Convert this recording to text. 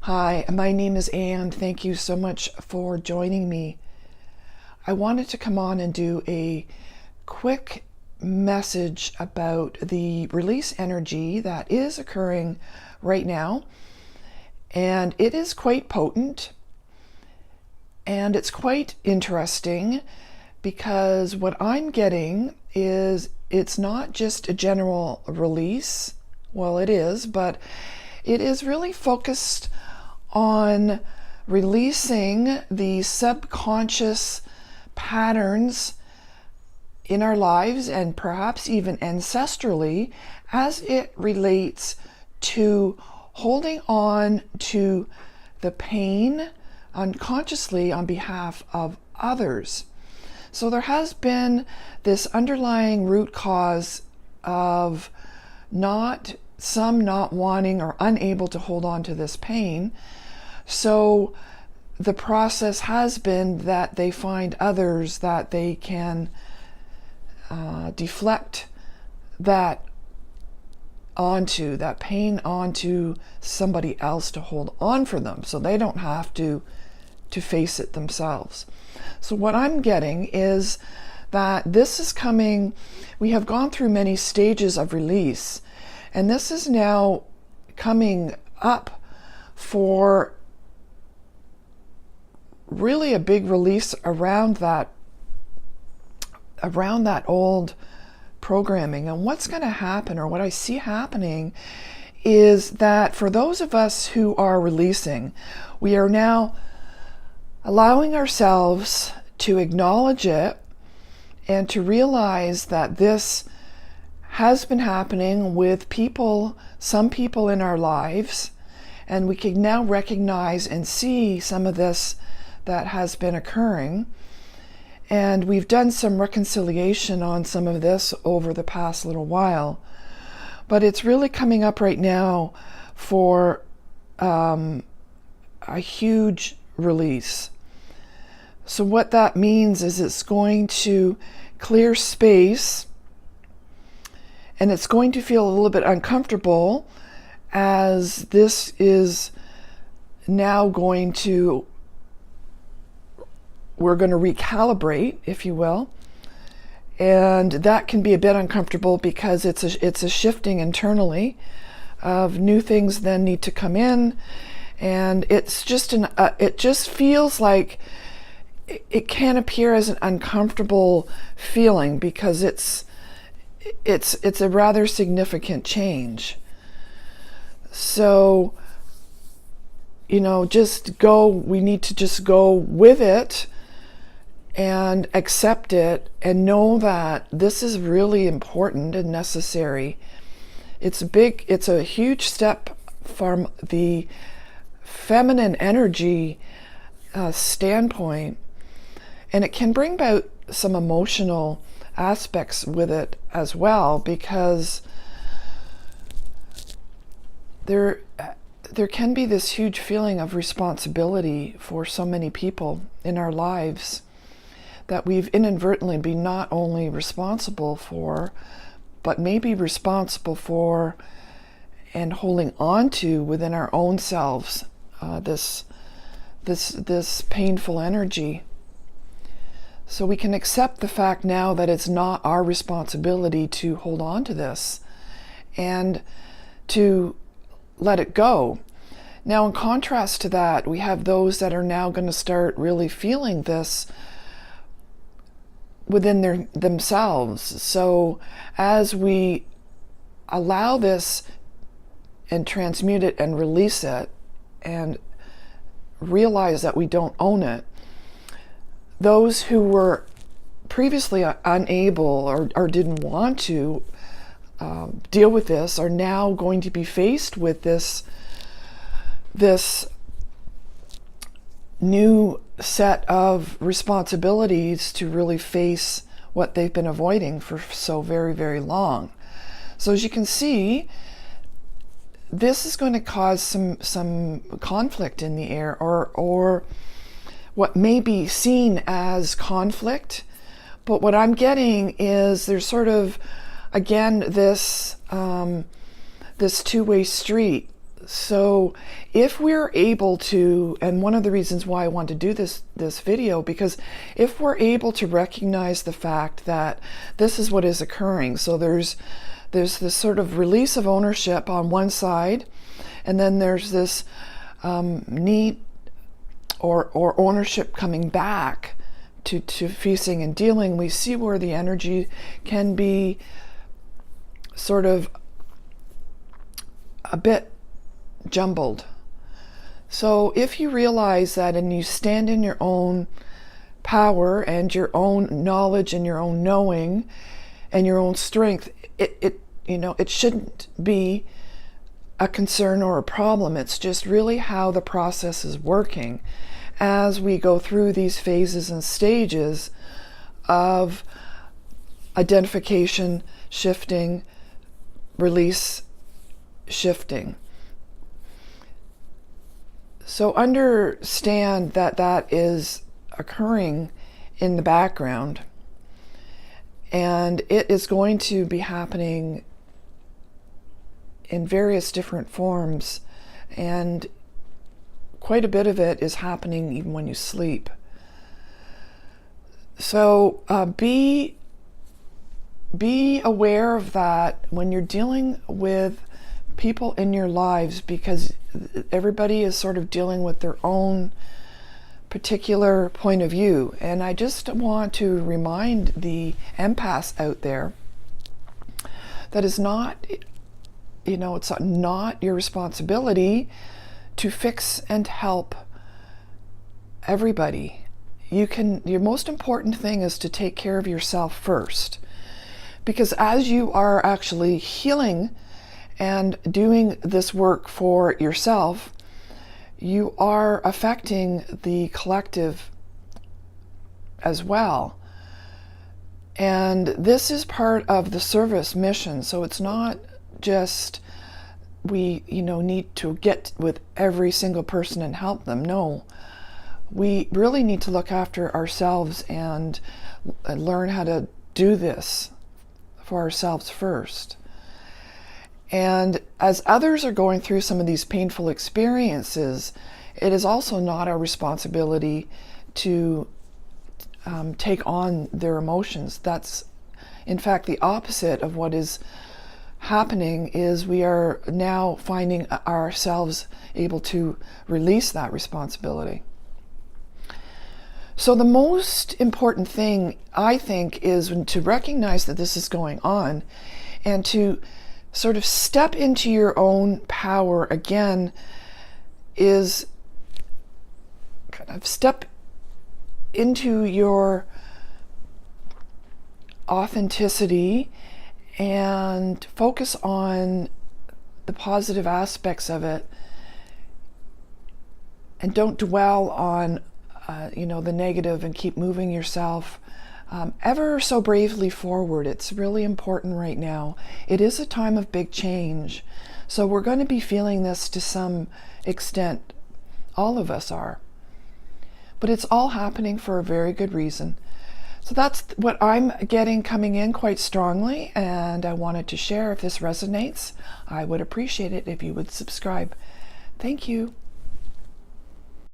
Hi, my name is Anne. Thank you so much for joining me. I wanted to come on and do a quick message about the release energy that is occurring right now. And it is quite potent and it's quite interesting because what I'm getting is it's not just a general release. Well, it is, but it is really focused on releasing the subconscious patterns in our lives and perhaps even ancestrally as it relates to holding on to the pain unconsciously on behalf of others. So there has been this underlying root cause of some not wanting or unable to hold on to this pain. So the process has been that they find others that they can deflect that pain onto somebody else to hold on for them so they don't have to face it themselves. So what I'm getting is that this is coming, we have gone through many stages of release, and this is now coming up for really a big release around that old programming. And what's going to happen, or what I see happening, is that for those of us who are releasing, we are now allowing ourselves to acknowledge it and to realize that this has been happening with some people in our lives, and we can now recognize and see some of this that has been occurring. And we've done some reconciliation on some of this over the past little while, but it's really coming up right now for a huge release. So what that means is it's going to clear space, and it's going to feel a little bit uncomfortable as this is now we're going to recalibrate, if you will. And that can be a bit uncomfortable because it's a shifting internally of new things then need to come in. And it's just it just feels like it can appear as an uncomfortable feeling because it's a rather significant change. So, we need to just go with it and accept it and know that this is really important and necessary. It's a huge step from the feminine energy standpoint, and it can bring about some emotional aspects with it as well, because there can be this huge feeling of responsibility for so many people in our lives that we've inadvertently been not only responsible for, but maybe responsible for and holding on to within our own selves, this painful energy. So we can accept the fact now that it's not our responsibility to hold on to this and to let it go. Now, in contrast to that, we have those that are now going to start really feeling this within themselves. So as we allow this and transmute it and release it and realize that we don't own it, those who were previously unable or didn't want to deal with this are now going to be faced with this new set of responsibilities to really face what they've been avoiding for so very, very long. So as you can see, this is going to cause some conflict in the air, or what may be seen as conflict. But what I'm getting is there's sort of, again, this two-way street. So if we're able to, and one of the reasons why I want to do this video, because if we're able to recognize the fact that this is what is occurring, so there's this sort of release of ownership on one side, and then there's this need or ownership coming back to facing and dealing, we see where the energy can be sort of a bit jumbled. So if you realize that and you stand in your own power and your own knowledge and your own knowing and your own strength, it shouldn't be a concern or a problem. It's just really how the process is working as we go through these phases and stages of identification, shifting, release, shifting. So understand that that is occurring in the background, and it is going to be happening in various different forms, and quite a bit of it is happening even when you sleep. So be aware of that when you're dealing with people in your lives, because everybody is sort of dealing with their own particular point of view. And I just want to remind the empaths out there that is not, it's not your responsibility to fix and help everybody. Your most important thing is to take care of yourself first, because as you are actually healing and doing this work for yourself, you are affecting the collective as well. And this is part of the service mission. So it's not just we need to get with every single person and help them. No, we really need to look after ourselves and learn how to do this for ourselves first. And as others are going through some of these painful experiences, it is also not our responsibility to take on their emotions. That's, in fact, the opposite of what is happening. Is we are now finding ourselves able to release that responsibility. So the most important thing, I think, is to recognize that this is going on and to sort of step into your own power again, is kind of step into your authenticity and focus on the positive aspects of it, and don't dwell on the negative, and keep moving yourself ever so bravely forward. It's really important right now. It is a time of big change, so we're going to be feeling this to some extent. All of us are, but it's all happening for a very good reason. So that's what I'm getting coming in quite strongly, and I wanted to share. If this resonates, I would appreciate it if you would subscribe. Thank you.